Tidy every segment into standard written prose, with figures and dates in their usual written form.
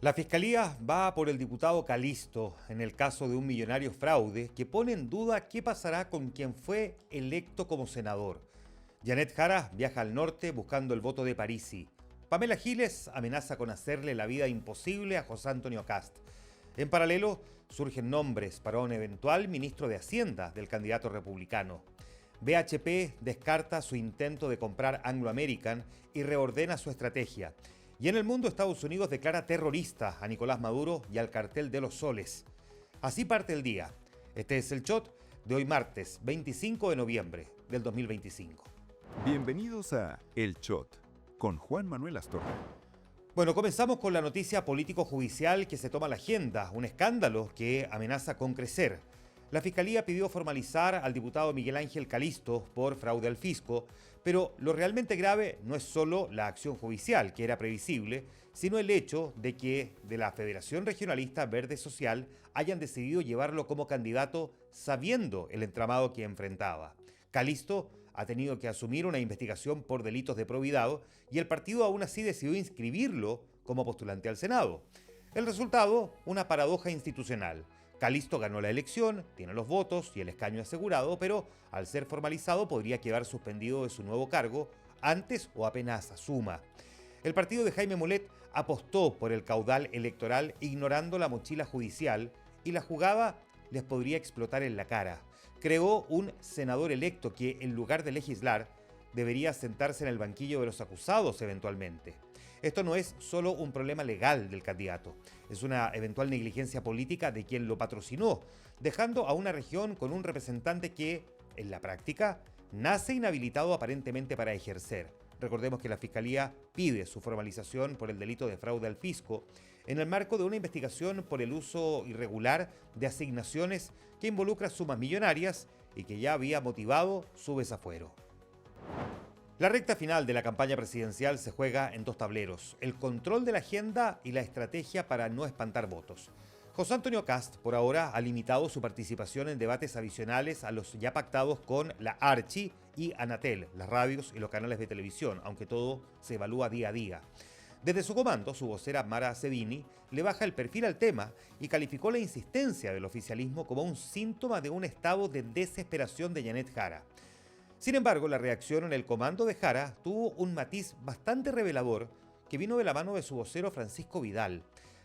La Fiscalía va por el diputado Calisto en el caso de un millonario fraude que pone en duda qué pasará con quien fue electo como senador. Janet Jara viaja al norte buscando el voto de Parisi. Pamela Giles amenaza con hacerle la vida imposible a José Antonio Kast. En paralelo, surgen nombres para un eventual ministro de Hacienda del candidato republicano. BHP descarta su intento de comprar Anglo American y reordena su estrategia. Y en el mundo, Estados Unidos declara terrorista a Nicolás Maduro y al cartel de los soles. Así parte el día. Este es el shot de hoy martes 25 de noviembre del 2025. Bienvenidos a El Shot con Juan Manuel Astorga. Bueno, comenzamos con la noticia político-judicial que se toma la agenda, un escándalo que amenaza con crecer. La Fiscalía pidió formalizar al diputado Miguel Ángel Calisto por fraude al fisco, pero lo realmente grave no es solo la acción judicial, que era previsible, sino el hecho de que de la Federación Regionalista Verde Social hayan decidido llevarlo como candidato sabiendo el entramado que enfrentaba. Calisto ha tenido que asumir una investigación por delitos de probidad y el partido aún así decidió inscribirlo como postulante al Senado. El resultado, una paradoja institucional. Calisto ganó la elección, tiene los votos y el escaño asegurado, pero al ser formalizado podría quedar suspendido de su nuevo cargo antes o apenas asuma. El partido de Jaime Mulet apostó por el caudal electoral ignorando la mochila judicial y la jugada les podría explotar en la cara. Creó un senador electo que, en lugar de legislar, debería sentarse en el banquillo de los acusados eventualmente. Esto no es solo un problema legal del candidato, es una eventual negligencia política de quien lo patrocinó, dejando a una región con un representante que, en la práctica, nace inhabilitado aparentemente para ejercer. Recordemos que la Fiscalía pide su formalización por el delito de fraude al fisco en el marco de una investigación por el uso irregular de asignaciones que involucra sumas millonarias y que ya había motivado su desafuero. La recta final de la campaña presidencial se juega en dos tableros: el control de la agenda y la estrategia para no espantar votos. José Antonio Kast, por ahora, ha limitado su participación en debates adicionales a los ya pactados con la Archi y Anatel, las radios y los canales de televisión, aunque todo se evalúa día a día. Desde su comando, su vocera Mara Cedini le baja el perfil al tema y calificó la insistencia del oficialismo como un síntoma de un estado de desesperación de Janet Jara. Sin embargo, la reacción en el comando de Jara tuvo un matiz bastante revelador que vino de la mano de su vocero Francisco Vidal.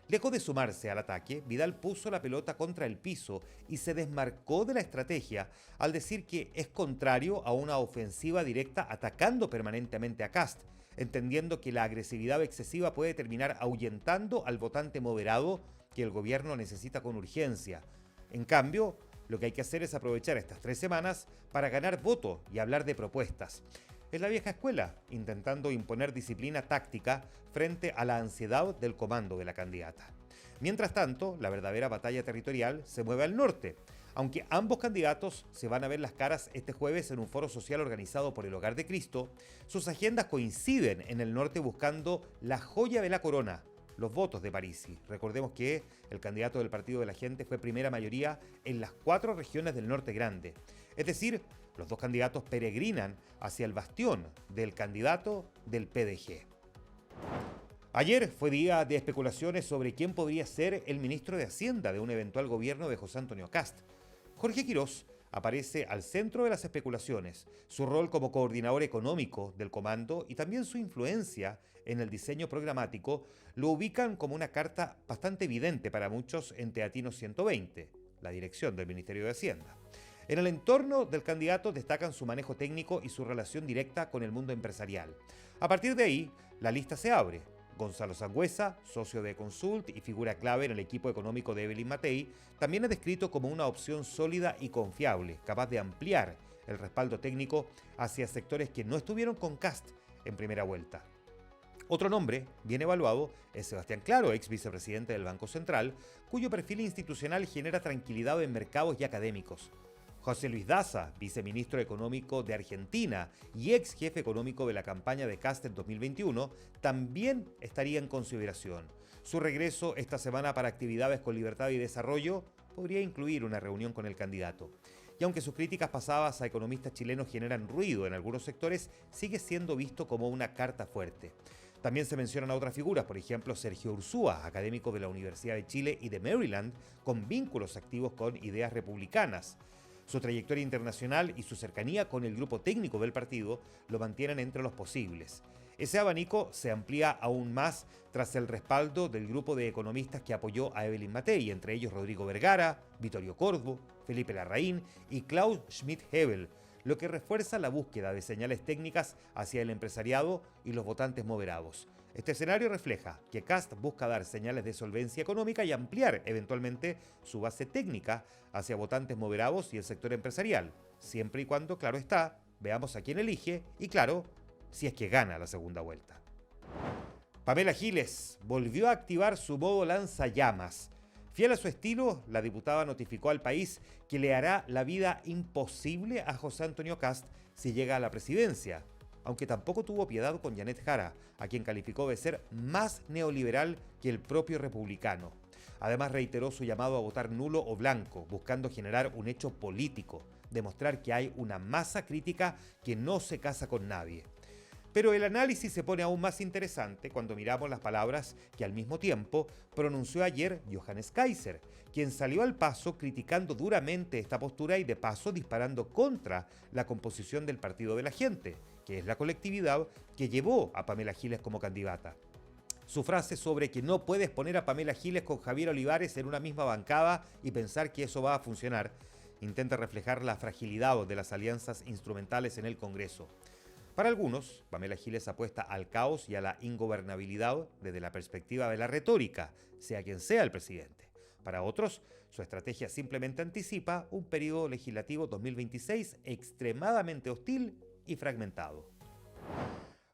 Lejos de sumarse al ataque, Vidal puso la pelota contra el piso y se desmarcó de la estrategia al decir que es contrario a una ofensiva directa atacando permanentemente a Kast, entendiendo que la agresividad excesiva puede terminar ahuyentando al votante moderado que el gobierno necesita con urgencia. En cambio, lo que hay que hacer es aprovechar estas 3 semanas para ganar voto y hablar de propuestas. Es la vieja escuela, intentando imponer disciplina táctica frente a la ansiedad del comando de la candidata. Mientras tanto, la verdadera batalla territorial se mueve al norte, aunque ambos candidatos se van a ver las caras este jueves en un foro social organizado por el Hogar de Cristo. Sus agendas coinciden en el norte buscando la joya de la corona: los votos de Parisi. Recordemos que el candidato del Partido de la Gente fue primera mayoría en las 4 regiones del norte grande. Es decir, los dos candidatos peregrinan hacia el bastión del candidato del PDG. Ayer fue día de especulaciones sobre quién podría ser el ministro de Hacienda de un eventual gobierno de José Antonio Kast. Jorge Quirós aparece al centro de las especulaciones. Su rol como coordinador económico del comando y también su influencia en el diseño programático lo ubican como una carta bastante evidente para muchos en Teatinos 120, la dirección del Ministerio de Hacienda. En el entorno del candidato destacan su manejo técnico y su relación directa con el mundo empresarial. A partir de ahí, la lista se abre. Gonzalo Sangüesa, socio de Consult y figura clave en el equipo económico de Evelyn Matei, también es descrito como una opción sólida y confiable, capaz de ampliar el respaldo técnico hacia sectores que no estuvieron con Kast en primera vuelta. Otro nombre bien evaluado es Sebastián Claro, ex vicepresidente del Banco Central, cuyo perfil institucional genera tranquilidad en mercados y académicos. José Luis Daza, viceministro económico de Argentina y ex jefe económico de la campaña de Kast en 2021, también estaría en consideración. Su regreso esta semana para actividades con Libertad y Desarrollo podría incluir una reunión con el candidato. Y aunque sus críticas pasadas a economistas chilenos generan ruido en algunos sectores, sigue siendo visto como una carta fuerte. También se mencionan a otras figuras, por ejemplo, Sergio Ursúa, académico de la Universidad de Chile y de Maryland, con vínculos activos con ideas republicanas. Su trayectoria internacional y su cercanía con el grupo técnico del partido lo mantienen entre los posibles. Ese abanico se amplía aún más tras el respaldo del grupo de economistas que apoyó a Evelyn Matei, entre ellos Rodrigo Vergara, Vittorio Corvo, Felipe Larraín y Klaus Schmidt-Hebel, lo que refuerza la búsqueda de señales técnicas hacia el empresariado y los votantes moderados. Este escenario refleja que Kast busca dar señales de solvencia económica y ampliar eventualmente su base técnica hacia votantes moderados y el sector empresarial, siempre y cuando, claro está, veamos a quién elige y, claro, si es que gana la segunda vuelta. Pamela Giles volvió a activar su modo lanzallamas. Fiel a su estilo, la diputada notificó al país que le hará la vida imposible a José Antonio Kast si llega a la presidencia, aunque tampoco tuvo piedad con Janet Jara, a quien calificó de ser más neoliberal que el propio republicano. Además reiteró su llamado a votar nulo o blanco, buscando generar un hecho político, demostrar que hay una masa crítica que no se casa con nadie. Pero el análisis se pone aún más interesante cuando miramos las palabras que al mismo tiempo pronunció ayer Johannes Kaiser, quien salió al paso criticando duramente esta postura y de paso disparando contra la composición del Partido de la Gente, que es la colectividad que llevó a Pamela Giles como candidata. Su frase sobre que no puedes poner a Pamela Giles con Javier Olivares en una misma bancada y pensar que eso va a funcionar, intenta reflejar la fragilidad de las alianzas instrumentales en el Congreso. Para algunos, Pamela Giles apuesta al caos y a la ingobernabilidad desde la perspectiva de la retórica, sea quien sea el presidente. Para otros, su estrategia simplemente anticipa un periodo legislativo 2026 extremadamente hostil y fragmentado.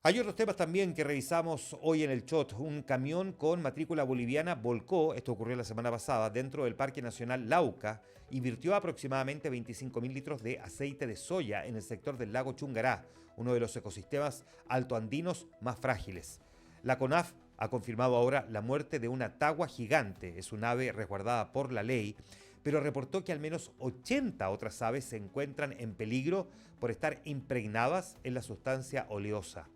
Hay otros temas también que revisamos hoy en el Chot. Un camión con matrícula boliviana volcó, esto ocurrió la semana pasada, dentro del Parque Nacional Lauca y virtió aproximadamente 25.000 litros de aceite de soya en el sector del lago Chungará, uno de los ecosistemas altoandinos más frágiles. La CONAF ha confirmado ahora la muerte de una tagua gigante, es un ave resguardada por la ley, pero reportó que al menos 80 otras aves se encuentran en peligro por estar impregnadas en la sustancia oleosa.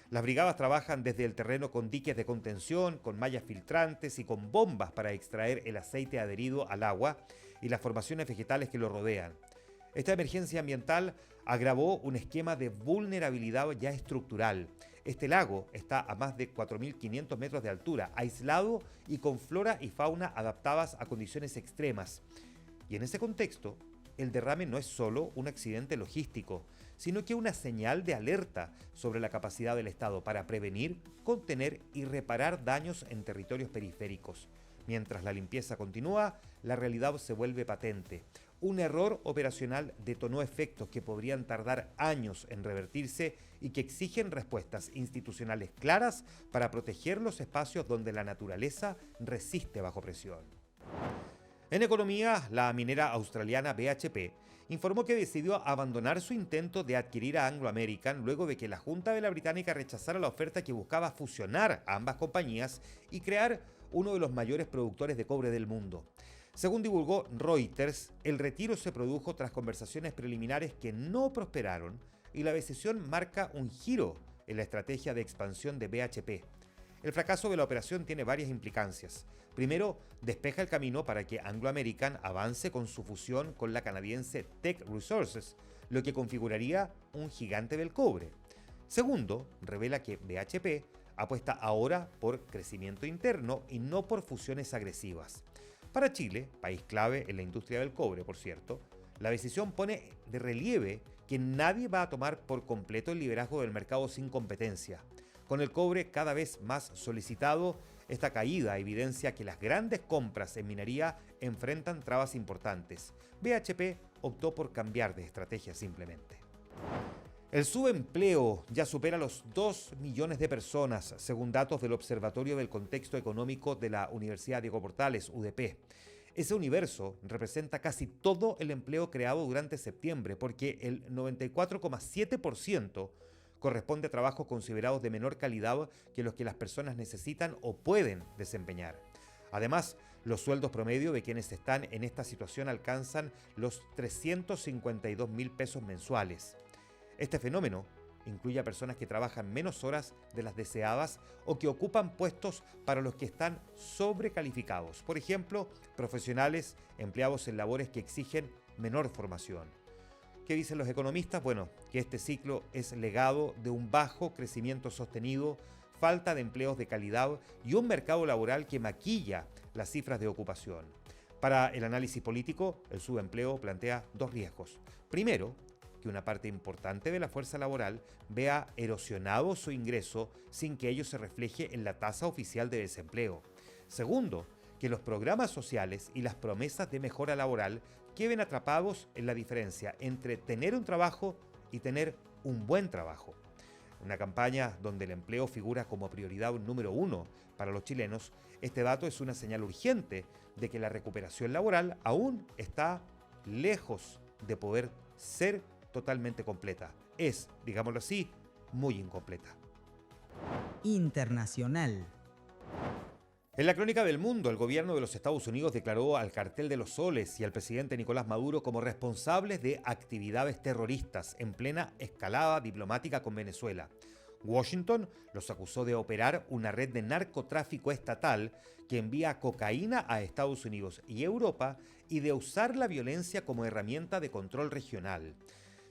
Las brigadas trabajan desde el terreno con diques de contención, con mallas filtrantes y con bombas para extraer el aceite adherido al agua y las formaciones vegetales que lo rodean. Esta emergencia ambiental agravó un esquema de vulnerabilidad ya estructural. Este lago está a más de 4.500 metros de altura, aislado y con flora y fauna adaptadas a condiciones extremas. Y en ese contexto, el derrame no es solo un accidente logístico, sino que una señal de alerta sobre la capacidad del Estado para prevenir, contener y reparar daños en territorios periféricos. Mientras la limpieza continúa, la realidad se vuelve patente. Un error operacional detonó efectos que podrían tardar años en revertirse y que exigen respuestas institucionales claras para proteger los espacios donde la naturaleza resiste bajo presión. En economía, la minera australiana BHP informó que decidió abandonar su intento de adquirir a Anglo American luego de que la Junta de la Británica rechazara la oferta que buscaba fusionar a ambas compañías y crear uno de los mayores productores de cobre del mundo. Según divulgó Reuters, el retiro se produjo tras conversaciones preliminares que no prosperaron y la decisión marca un giro en la estrategia de expansión de BHP. El fracaso de la operación tiene varias implicancias. Primero, despeja el camino para que Anglo American avance con su fusión con la canadiense Teck Resources, lo que configuraría un gigante del cobre. Segundo, revela que BHP apuesta ahora por crecimiento interno y no por fusiones agresivas. Para Chile, país clave en la industria del cobre, por cierto, la decisión pone de relieve que nadie va a tomar por completo el liderazgo del mercado sin competencia. Con el cobre cada vez más solicitado, esta caída evidencia que las grandes compras en minería enfrentan trabas importantes. BHP optó por cambiar de estrategia simplemente. El subempleo ya supera los 2 millones de personas, según datos del Observatorio del Contexto Económico de la Universidad Diego Portales, UDP. Ese universo representa casi todo el empleo creado durante septiembre, porque el 94,7% corresponde a trabajos considerados de menor calidad que los que las personas necesitan o pueden desempeñar. Además, los sueldos promedio de quienes están en esta situación alcanzan los 352.000 pesos mensuales. Este fenómeno incluye a personas que trabajan menos horas de las deseadas o que ocupan puestos para los que están sobrecalificados. Por ejemplo, profesionales empleados en labores que exigen menor formación. ¿Qué dicen los economistas? Bueno, que este ciclo es legado de un bajo crecimiento sostenido, falta de empleos de calidad y un mercado laboral que maquilla las cifras de ocupación. Para el análisis político, el subempleo plantea dos riesgos. Primero, que una parte importante de la fuerza laboral vea erosionado su ingreso sin que ello se refleje en la tasa oficial de desempleo. Segundo, que los programas sociales y las promesas de mejora laboral queden atrapados en la diferencia entre tener un trabajo y tener un buen trabajo. Una campaña donde el empleo figura como prioridad número uno para los chilenos, este dato es una señal urgente de que la recuperación laboral aún está lejos de poder ser totalmente completa. Es, digámoslo así, muy incompleta. Internacional. En la crónica del mundo, el gobierno de los Estados Unidos declaró al Cartel de los Soles y al presidente Nicolás Maduro como responsables de actividades terroristas en plena escalada diplomática con Venezuela. Washington los acusó de operar una red de narcotráfico estatal que envía cocaína a Estados Unidos y Europa y de usar la violencia como herramienta de control regional.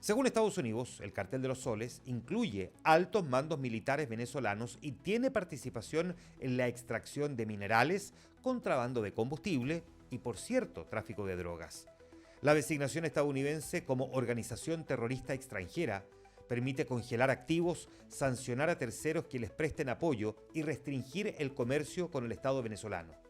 Según Estados Unidos, el Cartel de los Soles incluye altos mandos militares venezolanos y tiene participación en la extracción de minerales, contrabando de combustible y, por cierto, tráfico de drogas. La designación estadounidense como organización terrorista extranjera permite congelar activos, sancionar a terceros que les presten apoyo y restringir el comercio con el Estado venezolano.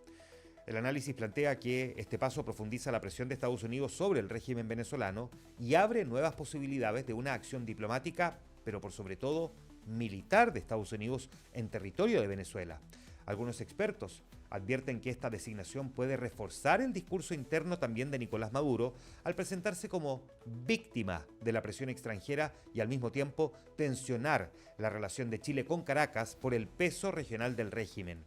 El análisis plantea que este paso profundiza la presión de Estados Unidos sobre el régimen venezolano y abre nuevas posibilidades de una acción diplomática, pero por sobre todo militar de Estados Unidos en territorio de Venezuela. Algunos expertos advierten que esta designación puede reforzar el discurso interno también de Nicolás Maduro al presentarse como víctima de la presión extranjera y al mismo tiempo tensionar la relación de Chile con Caracas por el peso regional del régimen.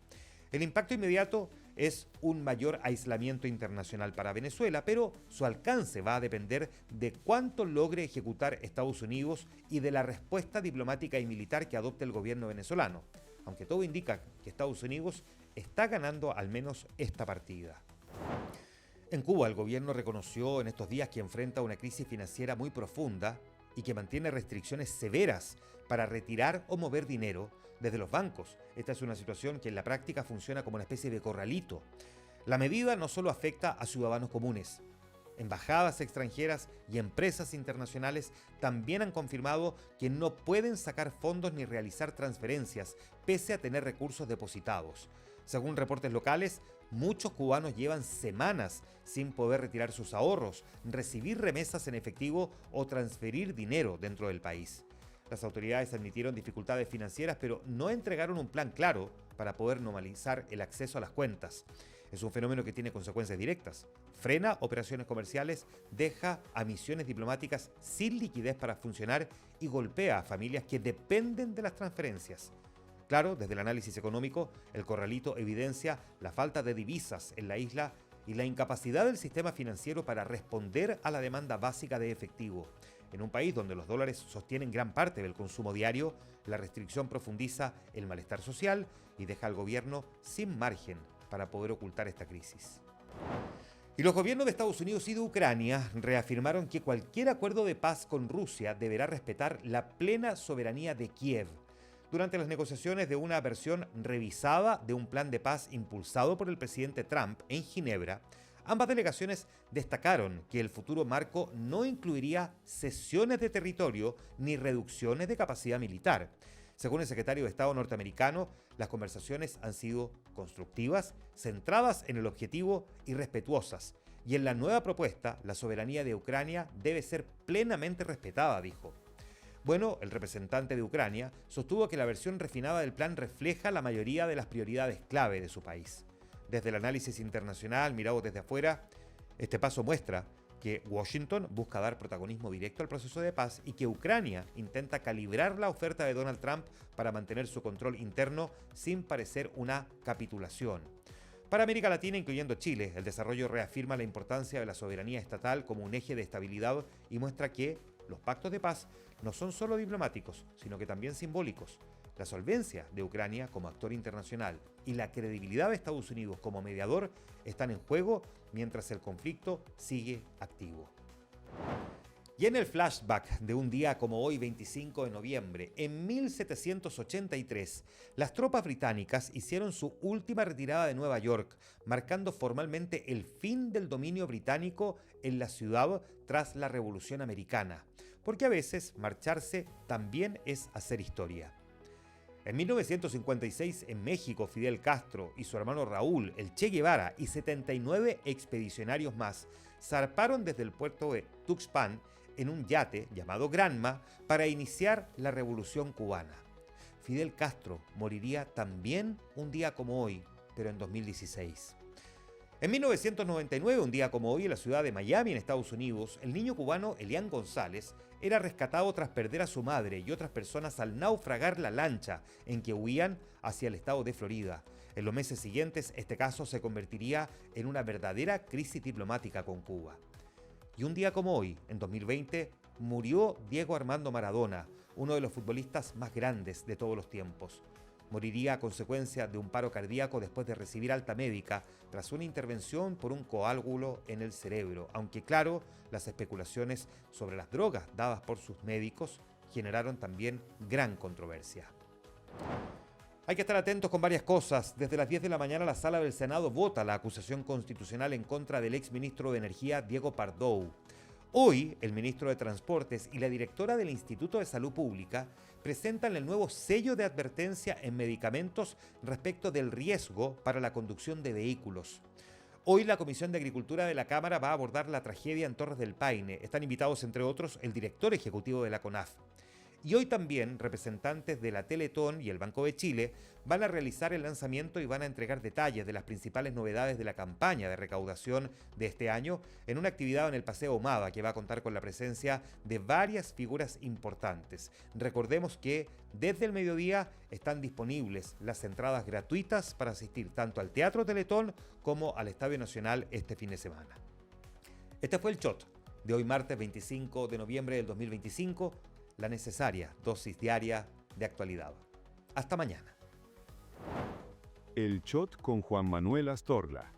El impacto inmediato es un mayor aislamiento internacional para Venezuela, pero su alcance va a depender de cuánto logre ejecutar Estados Unidos y de la respuesta diplomática y militar que adopte el gobierno venezolano, aunque todo indica que Estados Unidos está ganando al menos esta partida. En Cuba, el gobierno reconoció en estos días que enfrenta una crisis financiera muy profunda y que mantiene restricciones severas para retirar o mover dinero desde los bancos. Esta es una situación que en la práctica funciona como una especie de corralito. La medida no solo afecta a ciudadanos comunes. Embajadas extranjeras y empresas internacionales también han confirmado que no pueden sacar fondos ni realizar transferencias, pese a tener recursos depositados. Según reportes locales, muchos cubanos llevan semanas sin poder retirar sus ahorros, recibir remesas en efectivo o transferir dinero dentro del país. Las autoridades admitieron dificultades financieras, pero no entregaron un plan claro para poder normalizar el acceso a las cuentas. Es un fenómeno que tiene consecuencias directas. Frena operaciones comerciales, deja a misiones diplomáticas sin liquidez para funcionar y golpea a familias que dependen de las transferencias. Claro, desde el análisis económico, el corralito evidencia la falta de divisas en la isla y la incapacidad del sistema financiero para responder a la demanda básica de efectivo. En un país donde los dólares sostienen gran parte del consumo diario, la restricción profundiza el malestar social y deja al gobierno sin margen para poder ocultar esta crisis. Y los gobiernos de Estados Unidos y de Ucrania reafirmaron que cualquier acuerdo de paz con Rusia deberá respetar la plena soberanía de Kiev. Durante las negociaciones de una versión revisada de un plan de paz impulsado por el presidente Trump en Ginebra, ambas delegaciones destacaron que el futuro marco no incluiría cesiones de territorio ni reducciones de capacidad militar. Según el secretario de Estado norteamericano, las conversaciones han sido constructivas, centradas en el objetivo y respetuosas. Y en la nueva propuesta, la soberanía de Ucrania debe ser plenamente respetada, dijo. Bueno, el representante de Ucrania sostuvo que la versión refinada del plan refleja la mayoría de las prioridades clave de su país. Desde el análisis internacional, mirado desde afuera, este paso muestra que Washington busca dar protagonismo directo al proceso de paz y que Ucrania intenta calibrar la oferta de Donald Trump para mantener su control interno sin parecer una capitulación. Para América Latina, incluyendo Chile, el desarrollo reafirma la importancia de la soberanía estatal como un eje de estabilidad y muestra que los pactos de paz no son solo diplomáticos, sino que también simbólicos. La solvencia de Ucrania como actor internacional y la credibilidad de Estados Unidos como mediador están en juego mientras el conflicto sigue activo. Y en el flashback de un día como hoy, 25 de noviembre, en 1783, las tropas británicas hicieron su última retirada de Nueva York, marcando formalmente el fin del dominio británico en la ciudad tras la Revolución Americana, porque a veces marcharse también es hacer historia. En 1956, en México, Fidel Castro y su hermano Raúl, el Che Guevara y 79 expedicionarios más zarparon desde el puerto de Tuxpan en un yate llamado Granma para iniciar la Revolución Cubana. Fidel Castro moriría también un día como hoy, pero en 2016. En 1999, un día como hoy, en la ciudad de Miami, en Estados Unidos, el niño cubano Elian González era rescatado tras perder a su madre y otras personas al naufragar la lancha en que huían hacia el estado de Florida. En los meses siguientes, este caso se convertiría en una verdadera crisis diplomática con Cuba. Y un día como hoy, en 2020, murió Diego Armando Maradona, uno de los futbolistas más grandes de todos los tiempos. Moriría a consecuencia de un paro cardíaco después de recibir alta médica tras una intervención por un coágulo en el cerebro, aunque claro, las especulaciones sobre las drogas dadas por sus médicos generaron también gran controversia. Hay que estar atentos con varias cosas. Desde las 10 de la mañana la Sala del Senado vota la acusación constitucional en contra del exministro de Energía Diego Pardou. Hoy, el ministro de Transportes y la directora del Instituto de Salud Pública presentan el nuevo sello de advertencia en medicamentos respecto del riesgo para la conducción de vehículos. Hoy la Comisión de Agricultura de la Cámara va a abordar la tragedia en Torres del Paine. Están invitados, entre otros, el director ejecutivo de la CONAF. Y hoy también representantes de la Teletón y el Banco de Chile van a realizar el lanzamiento y van a entregar detalles de las principales novedades de la campaña de recaudación de este año en una actividad en el Paseo Ahumada que va a contar con la presencia de varias figuras importantes. Recordemos que desde el mediodía están disponibles las entradas gratuitas para asistir tanto al Teatro Teletón como al Estadio Nacional este fin de semana. Este fue el Shot de hoy martes 25 de noviembre del 2025. La necesaria dosis diaria de actualidad. Hasta mañana. El Shot con Juan Manuel Astorga.